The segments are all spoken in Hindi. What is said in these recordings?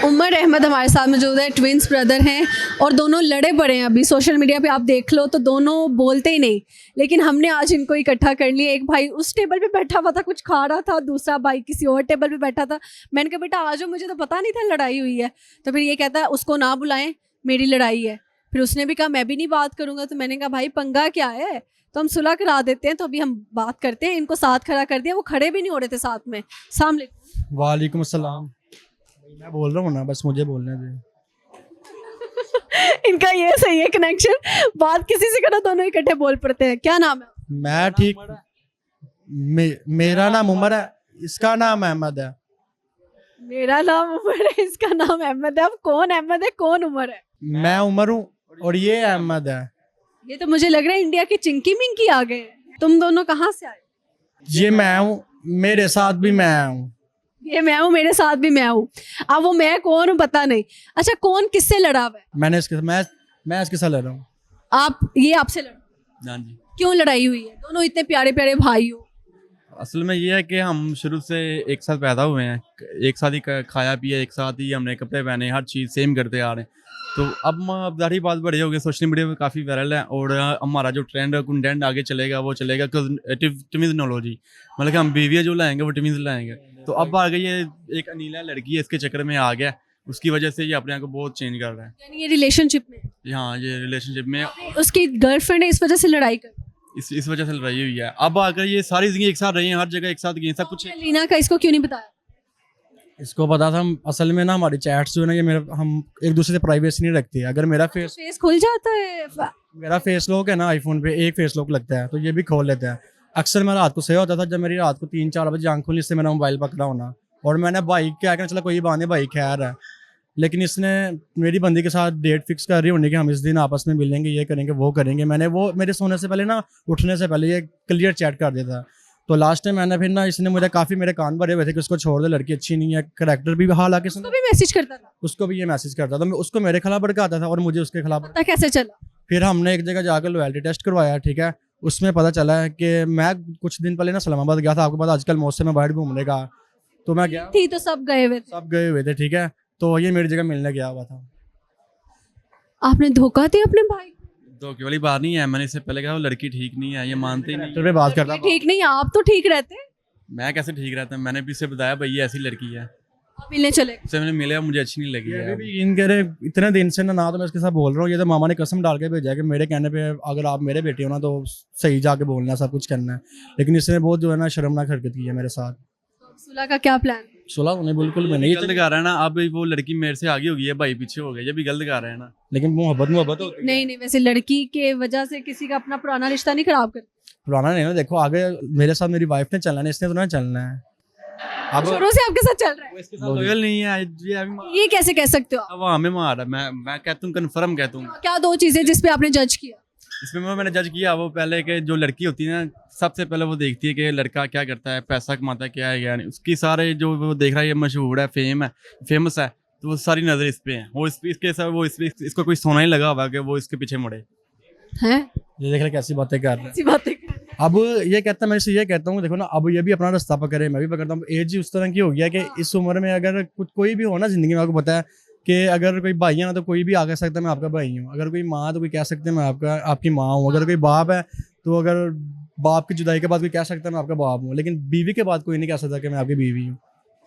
उमर अहमद हमारे साथ मौजूद है, ट्विंस ब्रदर हैं और दोनों लड़े पड़े हैं। अभी सोशल मीडिया पे आप देख लो तो दोनों बोलते ही नहीं, लेकिन हमने आज इनको इकट्ठा कर लिया। एक भाई उस टेबल पे बैठा हुआ था, कुछ खा रहा था, दूसरा भाई किसी और टेबल पे बैठा था। मैंने कहा बेटा आ जाओ, मुझे तो पता नहीं था लड़ाई हुई है। तो फिर ये कहता है उसको ना बुलाएं, मेरी लड़ाई है। फिर उसने भी कहा मैं भी नहीं बात करूँगा। तो मैंने कहा भाई पंगा क्या है, तो हम सुलह करा देते हैं। तो अभी हम बात करते हैं। इनको साथ खड़ा कर दिया, वो खड़े भी नहीं हो रहे थे साथ में। सामने वालेकुम अस्सलाम। मैं बोल रहा हूँ ना, बस मुझे बोलने दे। इनका ये सही है कनेक्शन, बात किसी से करो दोनों इकट्ठे बोल पड़ते हैं। क्या नाम है? मैं ठीक। मेरा नाम उमर है, इसका नाम अहमद है। मेरा नाम उमर है, इसका नाम अहमद है। अब कौन अहमद है कौन उमर है? मैं उमर हूँ और ये अहमद है। ये तो मुझे लग रहा है इंडिया की चिंकी मिंकी आ गए हैं। तुम दोनों कहाँ से आए? ये मैं हूँ, मेरे साथ भी मैं हूँ। ये मैं हूँ, मेरे साथ भी मैं हूँ। अब वो मैं कौन हूँ पता नहीं। अच्छा कौन किससे लड़ा हुआ है? मैं इसके साथ लड़ रहा हूँ। आप, ये आपसे लड़ा? हाँ जी। क्यों लड़ाई हुई है? दोनों इतने प्यारे प्यारे भाई हो। असल में ये है कि हम शुरू से एक साथ पैदा हुए हैं, एक साथ ही खाया पिया, एक साथ ही हमने कपड़े पहने, हर चीज़ सेम करते आ रहे हैं। तो अब जाहिर बात बड़े हो गए, सोशल मीडिया पे काफ़ी वायरल है और हमारा जो ट्रेंड कंटेंट आगे चलेगा वो चलेगा ट्विज़नोलॉजी, मतलब कि हम बीवियाँ जो लाएंगे वो ट्विंस लाएंगे। तो अब आ गई ये एक अनीला लड़की है, इसके चक्कर में आ गया, उसकी वजह से ये अपने आप को बहुत चेंज कर रहा है। यानी ये रिलेशनशिप में? हाँ, ये रिलेशनशिप में उसकी गर्लफ्रेंड है, इस वजह से लड़ाई कर? इस वजह से लड़ाई हुई है। अब आकर ये सारी जिंदगी एक साथ रही है, हर जगह एक साथ गई, सब कुछ। लीना का इसको क्यों नहीं बताया? इसको पता था। हम असल में ना हमारी चैट्स जो है ना, ये हम एक दूसरे से प्राइवेसी नहीं रखते। अगर मेरा फेस खुल जाता है। मेरा फेस लॉक है ना आईफोन पे, एक फेस लॉक लगता है तो ये भी खोल लेता है। अक्सर मैं रात को सोया होता था, जब मेरी रात को 3-4 बजे आंख खुली, इससे मेरा मोबाइल पकड़ा होना और मैंने भाई क्या कहना, चला कोई बात नहीं भाई खैर है। लेकिन इसने मेरी बंदी के साथ डेट फिक्स कर रही होने कि हम इस दिन आपस में मिलेंगे, ये करेंगे वो करेंगे। मैंने वो मेरे सोने से पहले ना, उठने से पहले ये क्लियर चैट कर दिया था। तो लास्ट टाइम मैंने फिर ना, इसने मुझे काफ़ी मेरे कान भरे हुए थे कि उसको छोड़ दे, लड़की अच्छी नहीं है, करैक्टर भी। हालांकि उसको भी मैसेज करता था? उसको भी ये मैसेज करता था। उसको मेरे खिलाफ भड़काता था और मुझे उसके खिलाफ। पता कैसे चला? फिर हमने एक जगह जाकर लॉयल्टी टेस्ट करवाया, ठीक है। उसमें पता चला है कि मैं कुछ दिन पहले ना इस्लामाबाद गया था, आपको पता आजकल मौसम में बाहर घूमने का, तो मैं गया थी तो सब गए हुए थे, ठीक है। तो ये मेरी जगह मिलने गया हुआ था। आपने धोखा दिया अपने भाई? धोखे वाली बात नहीं है, मैंने इससे पहले कहा वो लड़की ठीक नहीं है, ये मानते ही नहीं। पे बात करता ठीक नहीं, आप तो ठीक रहते। मैं कैसे ठीक रहता, मैंने भी इससे बताया भाई ये ऐसी लड़की है, आप मिलने चले? उससे मैंने मिले, मुझे अच्छी नहीं लगी है। भी इन कह रहे इतने दिन से ना तो मैं इसके साथ बोल रहा हूँ, ये तो मामा ने कसम डाल के भेजा है कि मेरे कहने पे अगर आप मेरे बेटे हो ना तो सही जाके बोलना है, सब कुछ करना है। लेकिन इसने बहुत जो है ना शर्मनाक हरकत की है मेरे साथ। सुलह का क्या प्लान? सुलह नहीं, बिल्कुल भी नहीं। गलत कर रहा है ना, अब वो लड़की मेरे से आगे हो गई है, भाई पीछे हो गया, ये भी गलत कर रहा है ना। लेकिन मोहब्बत होती है। नहीं, वैसे लड़की के वजह से किसी का अपना पुराना रिश्ता नहीं खराब कर। पुराना नहीं ना, देखो आगे मेरे साथ मेरी वाइफ ने चलना है, इसने तो ना चलना है। अब शुरू से आपके साथ चल रहा है? इसके साथ लॉयल नहीं है ये कैसे कह सकते हो आप? अब हमें मारा, मैं कहता हूँ कन्फर्म कहता हूँ। क्या दो चीजें जिस पे आपने जज किया? इसमें मैंने जज किया, वो पहले के जो लड़की होती है ना, सबसे पहले वो देखती है कि लड़का क्या करता है, पैसा कमाता है क्या है क्या नहीं। उसकी सारे जो वो देख रहा है, ये मशहूर है, फेमस है, तो वो सारी नजर इस पे है। वो इसके साथ वो इसको कोई सोना ही लगा हुआ कि वो इसके पीछे मुड़े हैं। ये देख रहे कैसी बातें कर रहे हैं। ऐसी बातें कर रहे हैं। अब ये कहता है, मैं इससे ये कहता हूँ देखो ना, अब ये भी अपना रास्ता पकड़े, मैं भी पकड़ता हूँ। एज ही उस तरह की हो गया कि इस उम्र में अगर कुछ कोई भी हो ना जिंदगी में, आपको पता है कि अगर कोई भाई है ना तो कोई भी आगे सकता है मैं आपका भाई हूँ। अगर कोई माँ तो कोई कह सकते हैं मैं आपकी माँ हूँ। अगर कोई बाप है तो अगर बाप की जुदाई के बाद कोई कह सकता है मैं आपका बाप हूँ। लेकिन बीवी के बाद कोई नहीं कह सकता कि मैं आपकी बीवी हूँ।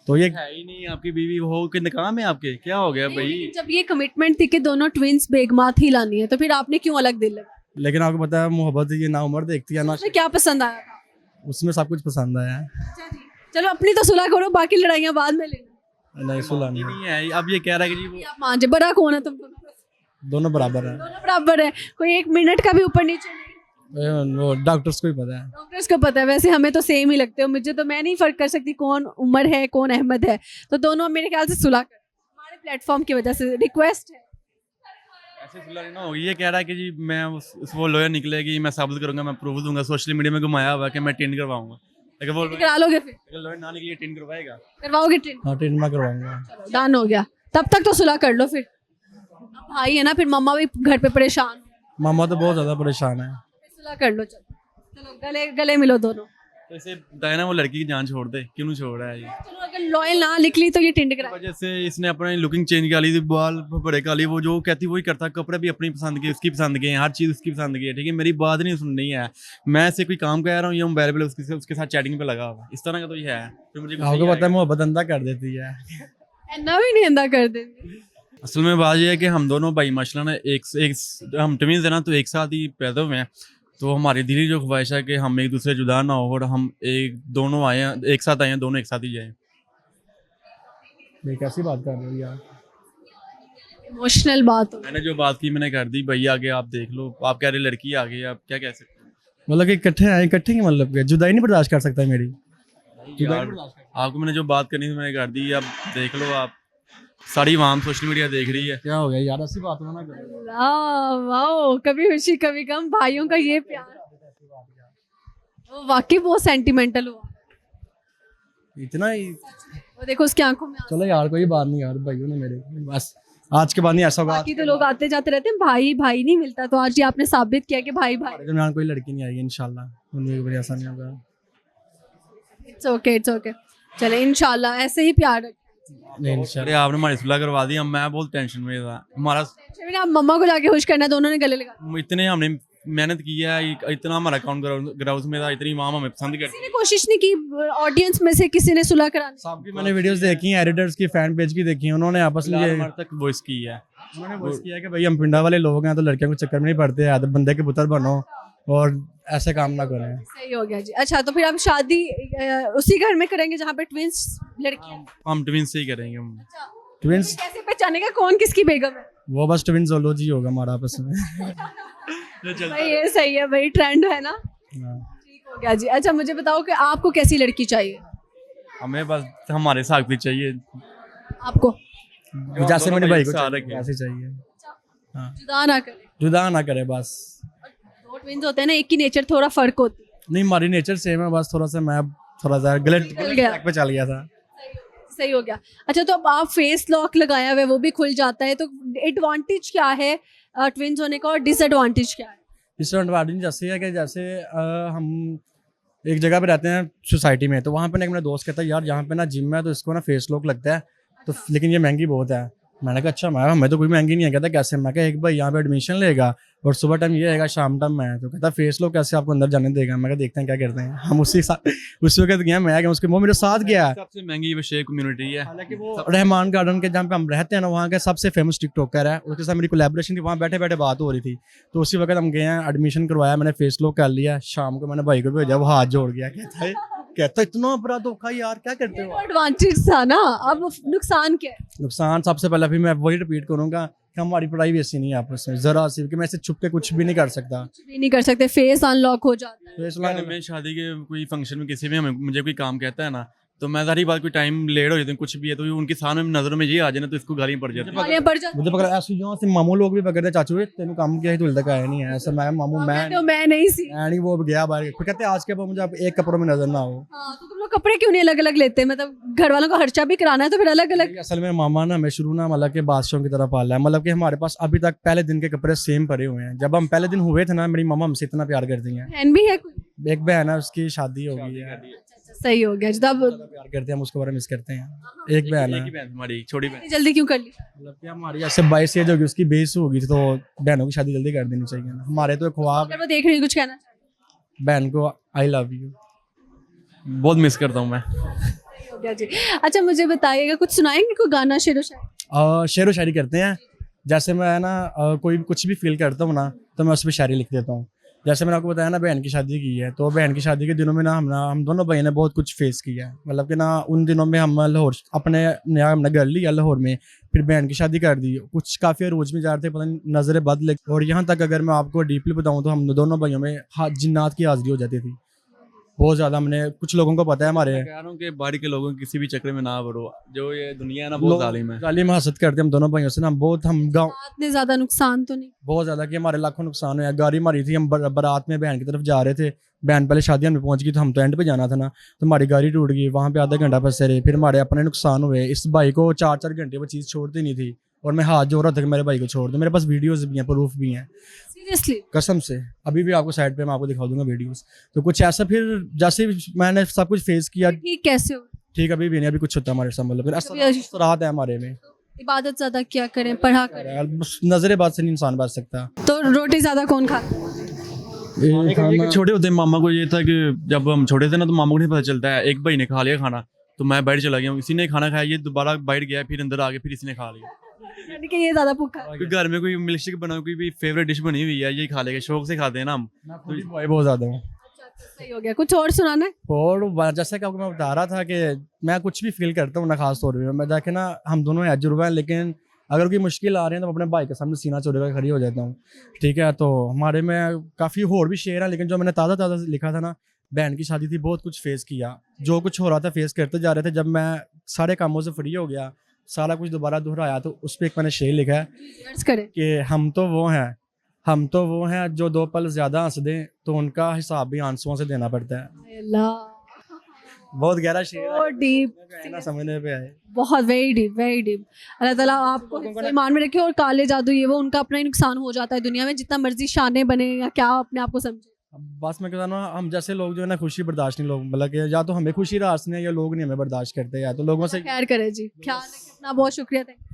तो ये है ही नहीं आपकी बीवी, हो के निकाम है आपके, क्या हो गया भाई? जब ये कमिटमेंट थी कि दोनों ट्विंस बेगमात ही लानी है, तो फिर आपने क्यों अलग दिल लगा? लेकिन आपको पता है मोहब्बत ये ना उम्र देखती है ना। उसमें क्या पसंद आया था? उसमें सब कुछ पसंद आया। अच्छा जी, चलो अपनी तो सुलह करो, बाकी लड़ाइयाँ बाद में लेना। नहीं सुलह नहीं है। अब ये कह रहा है कि जी आप मान जाए, बड़ा कौन है तुम दोनों बराबर है। दोनों बराबर है, कोई एक मिनट का भी ऊपर नीचे नहीं। वो डॉक्टर्स को ही पता है। डॉक्टर्स को पता है, वैसे हमें तो सेम ही लगते हो। मुझे तो, मैं नहीं फर्क कर सकती कौन उमर है कौन अहमद है। तो दोनों मेरे ख्याल से सुलह कर, हमारे प्लेटफॉर्म की वजह से रिक्वेस्ट है। ऐसे सुलह नहीं ना होगी। ये कह रहा है कि जी मैं वो लॉयर निकलेगी, मैं साबित करूंगा, मैं प्रूफ दूंगा, सोशल मीडिया में घुमाया हुआ कि मैं टेंड करवाऊंगा। लेकिन वो करा लोगे फिर? अगर लॉयर ना निकले टेंड करवाएगा, करवाओगे ट्रेन? हाँ ट्रेन में करवाऊंगा। डन हो गया। तब तक तो सुलह कर लो फिर। अब भाई है ना, फिर मम्मा भी घर पे परेशान। मामा तो बहुत ज्यादा परेशान है। सुलह कर लो, चलो चलो गले गले मिलो दोनों। तो इसे बताया ना वो लड़की की जान छोड़ दे, क्यों छोड़ रहा है ये? चलो अगर लॉयल ना निकली तो ये टिंड इस करा। वजह से इसने अपनी लुकिंग चेंज कर ली थी, बाल बड़े कर लिए, वो जो कहती वही करता, कपड़े भी अपनी पसंद के, उसकी पसंद के हैं, हर चीज़ उसकी पसंद की है, ठीक है। मेरी बात नहीं सुननी है, मैं ऐसे कोई काम कर रहा हूँ, ये मोबाइल पे उसके साथ चैटिंग पे लगा हुआ, इस तरह का तो ये है। फिर मुझे गुस्सा ही आपको पता है आएगा। मोहब्बत अंधा कर देती है। इतना भी नहीं अंदा कर देंगे। असल में बात ये है कि हम दोनों भाई माशाल्लाह ने एक हम ट्विंस है ना, तो एक साथ ही पैदा हुए हैं। तो हमारी दिली जो ख्वाहिश है कि हम एक दूसरे जुदा ना हो और हम दोनों आए हैं, एक साथ आए हैं, दोनों एक साथ ही जाएं। ये कैसी बात कर रहे हो यार? इमोशनल बात हो। मैंने जो बात की मैंने कर दी, भैया आगे आप देख लो, आप कह रहे लड़की आ गई, आप क्या कह सकते हैं? मतलब कि इकट्ठे आए, इकट्ठे की मतलब कि जुदाई नहीं बर्दाश्त कर सकता मेरी। यार, आपको मैंने जो बात करनी थी मैंने कर दी, अब देख लो आप, सारी आवाम सोशल मीडिया देख रही है। क्या हो गया यार, ऐसी बात ना करो। वाओ, कभी खुशी कभी गम, भाइयों का ये प्यार वो वाकई बहुत सेंटिमेंटल हुआ। इतना ही वो देखो उसकी आंखों में आंसू। चलो यार, कोई बात नहीं यार, भाइयों ने मेरे बस आज के बाद नहीं ऐसा होगा। बाकी तो लोग आते जाते रहते हैं, भाई भाई नहीं मिलता, तो आज ये आपने साबित किया कि भाई भाई। हमारे दरमियान कोई लड़की नहीं आएगी इंशाल्लाह, उनमें कोई ऐसा नहीं होगा। It's okay, it's okay. चले इंशाल्लाह ऐसे ही प्यार रखें। नहीं अरे इंशाल्लाह। आपने हमारी सुलह करवा दी, मैं बहुत टेंशन में था। हमारा फिर आप मम्मा को जाके खुश करना, दोनों ने गले लगा। इतने हमने मेहनत की है, इतना हमारा अकाउंट ग्राउंड में था, इतनी आवाम हमें पसंद किसी करती ने कोशिश नहीं की ऑडियंस में से किसी ने सुलह कराने? सबकी मैंने वीडियोस देखी हैं, एडिटर्स की, फैन पेज की देखी हैं, उन्होंने आपस में है, तक वॉइस की है। उन्होंने वॉइस किया कि भाई हम पिंडा वाले लोग हैं, तो लड़कियों के चक्कर में नहीं पड़ते, या तो बंदे के पुत्र बनो और ऐसे काम ना करें। सही हो गया जी। अच्छा, तो फिर आप शादी उसी घर में करेंगे जहाँ पे ट्विंस लड़की है? हम ट्विंस से ही करेंगे हम। ट्विंस कैसे पहचानेगा कौन किसकी बेगम है? वो बस ट्विंसोलॉजी होगा हमारा आपस में। भाई ये सही है भाई, ट्रेंड है ना। हाँ। ठीक हो गया जी। अच्छा मुझे बताओ कि आपको कैसी लड़की चाहिए? हमें बस हमारे साथ भी चाहिए, आपको जैसे मेरे भाई को साथ चाहिए, रखें। वैसे चाहिए। हाँ, जुदा ना करे। जुदा ना करे बस। दो ट्विंस होते हैं ना, एक की नेचर थोड़ा फर्क होती है। नहीं, हमारी नेचर सेम है, बस थोड़ा सा मैं थोड़ा सा गलत चल गया। ट्रैक पे चल गया था। सही हो गया। अच्छा, तो अब आप फेस लॉक लगाया हुआ है, वो भी खुल जाता है, तो एडवांटेज क्या है ट्विंस होने का और डिसएडवांटेज क्या है? डिसएडवांटेज जैसे है कि जैसे हम एक जगह पे रहते हैं सोसाइटी में, तो वहाँ पे ना एक मेरा दोस्त कहता है यार यहाँ पे ना जिम है, तो इसको ना फेस लॉक लगता है, तो लेकिन ये महंगी बहुत है। मैंने कहा अच्छा, मैं तो कोई महंगी नहीं है। कहता कैसे? मैं कहा एक भाई यहाँ पे एडमिशन लेगा और सुबह टाइम ये आएगा, शाम टाइम मैं। तो कहता फेस लॉक कैसे आपको अंदर जाने देगा? मैं कहा देखते हैं क्या करते हैं। हम उसी वक्त गया, मैं गया, उसके वो मेरे साथ गया। सबसे महंगी वो शेख कम्युनिटी है। हालांकि वो रहमान गार्डन के जहाँ पे हम रहते हैं ना, वहाँ का सबसे फेमस टिकटॉकर है, उसके साथ मेरी कोलैबोरेशन थी, वहाँ बैठे बैठे बात हो रही थी। तो उसी वक्त हम गए हैं, एडमिशन करवाया, मैंने फेस लॉक कर लिया। शाम को मैंने भाई को भेजा, वो हाथ जोड़ गया, कहता इतना बड़ा धोखा यार, क्या करते हो? एडवांटेज था ना, अब नुकसान क्या है? नुकसान सबसे पहले फिर मैं वही रिपीट करूंगा कि हमारी पढ़ाई भी ऐसी नहीं है आपस में, जरा सी कि मैं ऐसे छुप के कुछ भी नहीं कर सकता। कुछ भी नहीं कर सकते, फेस अनलॉक हो जाता है। तो इसलिए मैं शादी के कोई फंक्शन में किसी में मुझे कोई काम कहता है ना, तो मैं सारी बात कोई टाइम लेट हो जाती है, कुछ भी है तो उनके सामने नजरों में ये आ जाए ना, तो इसको गालियां पड़ जाती है। गालियां पड़ जाती मुझे पकड़ा ऐसे यहाँ से मामू लोग भी पकड़ते, चाचू तेन काम किया ही तो तक आया नहीं है ऐसा। मैं मामू मैं तो मैं नहीं सी। नहीं, वो गया बाहर, फिर कहते आज के बाद मुझे आप एक कपड़ों में नजर ना हो। हाँ, तो तुम लोग कपड़े क्यों नहीं अलग अलग लेते? मतलब घर वालों को खर्चा भी कराना है तो फिर अलग अलग। असल में मामा ना हमें शुरू ना मतलब कि बादशाहों की तरह पाला है, मतलब कि हमारे पास अभी तक पहले दिन के कपड़े सेम पड़े हुए हैं। जब हम पहले दिन हुए थे ना, मेरी मामा हमसे इतना प्यार करती हैं। बहन भी है कोई? एक बहन है, उसकी शादी हो गई है। सही हो गया। जब प्यार करते हैं हम उसको, बड़ा मिस करते हैं। एक बहन है, एक ही बहन हमारी छोटी बहन। जल्दी क्यों कर ली? मतलब कि हमारी ऐसे 22 एज होगी, उसकी 22 होगी, तो बहनों की शादी जल्दी कर देनी चाहिए ना। हमारे तो ख्वाब अगर वो देख रही है, कुछ कहना चाहती बहन को आई लव यू। बहुत मिस करता हूँ मैं। सही हो गया जी। अच्छा मुझे बताइएगा, कुछ सुनाएंगे कोई गाना, शेरो शायरी? शेर व शायरी करते हैं। जैसे मैं ना कोई कुछ भी फील करता हूँ ना, तो मैं उस पर शायरी लिख देता हूँ। जैसे मैंने आपको बताया ना, बहन की शादी की है, तो बहन की शादी के दिनों में ना हम दोनों भाई ने बहुत कुछ फेस किया है। मतलब कि ना उन दिनों में हम लाहौर अपने नया हमने घर लिया लाहौर में, फिर बहन की शादी कर दी। कुछ काफ़ी रोज में जा रहे थे, पता नहीं नज़रें बद लग, और यहाँ तक अगर मैं आपको डीपली बताऊँ तो हम दोनों भाइयों में जिन्नात की हाजिरी हो जाती थी बहुत ज़्यादा। हमने कुछ लोगों को पता है हमारे, मैं कह रहा हूँ कि बाहर के लोगों के किसी भी चक्कर में ना पड़ो, जो ये दुनिया है ना बहुत जालिम है। जालिम हसद करते हम दोनों भाइयों से ना बहुत। हम गाँव इतने ज्यादा नुकसान तो नहीं? बहुत ज़्यादा कि हमारे लाखों नुकसान हुआ। गाड़ी मारी थी, हम बारात में बहन की तरफ जा रहे थे, बहन पहले शादी में पहुंच गई, तो हम तो एंड पे जाना था ना, तो हमारी गाड़ी टूट गई, वहाँ पे आधा घंटा फंसे रहे। फिर हमारे अपने नुकसान हुए। इस भाई को 4-4 घंटे वो चीज़ छोड़ती नहीं थी, और मैं हाथ जोड़ रहा था कि मेरे भाई को छोड़ दो। मेरे पास वीडियोस भी हैं, प्रूफ भी हैं, सीरियसली? कसम से। अभी भी आपको साइड पे मैं आपको दिखा दूंगा वीडियोस। तो कुछ ऐसा फिर जैसे मैंने सब कुछ फेस किया, ठीक कैसे हो? ठीक अभी भी नहीं, अभी कुछ होता है हमारे साथ, मतलब असरात है हमारे में। इबादत ज़्यादा क्या करें, पढ़ा करें? नजर बात से नहीं इंसान बच सकता। तो रोटी ज़्यादा कौन खाता है? एक छोटे होते मामा को ये था कि जब हम छोटे थे ना तो मामा को नहीं पता चलता है, एक भाई ने खा लिया खाना तो मैं बाहर चला गया हूँ, इसी ने खाना खाया, ये दोबारा बाहर गया, फिर अंदर आ गया, फिर इसी ने खा लिया। यानी कि ये ज़्यादा भूखा है। कोई घर में कोई मिल्क शेक बना, कोई भी फेवरेट डिश बनी हुई है, यही खा लेगा, शौक से खाते हैं ना हम। तो भाई बहुत ज़्यादा हूँ। सही हो गया, कुछ और सुनाना है? और जैसा कि आपको मैं बता रहा था कि मैं कुछ भी फील करता हूँ ना, खास तौर पे मैं देखे ना, हम दोनों अजुर्बा हैं, लेकिन अगर कोई मुश्किल आ रही है तो अपने भाई के सामने सीना चोरी कर खड़ी हो जाता हूँ, ठीक है। तो हमारे में काफ़ी और भी शेर है, लेकिन जो मैंने ताज़ा ताज़ा लिखा था ना, बहन की शादी थी, बहुत कुछ फेस किया, जो कुछ हो रहा था फेस करते जा रहे थे। जब मैं सारे कामों से फ्री हो गया, सारा कुछ दोबारा दोहराया, तो उस पर एक मैंने शेर लिखा है अर्ज करें। कि हम तो वो हैं जो 2 पल ज़्यादा हंस दें तो उनका हिसाब भी आंसुओं से देना पड़ता है। अल्लाह, बहुत गहरा शेर है, बहुत डीप, कहना समझने पे आए। बहुत वेरी डीप, वेरी डीप। अल्लाह ताला आपको ईमान में रखे। और काले जादू ये वो, उनका अपना ही नुकसान हो जाता है दुनिया में, जितना मर्जी शाने बने या क्या अपने आप को समझे। अब बस मैं कहता हूँ ना, हम जैसे लोग जो है ना, खुशी बर्दाश्त नहीं, लोग मतलब कि या तो हमें खुशी रास नहीं है, या लोग नहीं हमें बर्दाश्त करते, या तो लोगों से खैर करे जी, ख्याल रखें अपना, बहुत शुक्रिया, थैंक यू।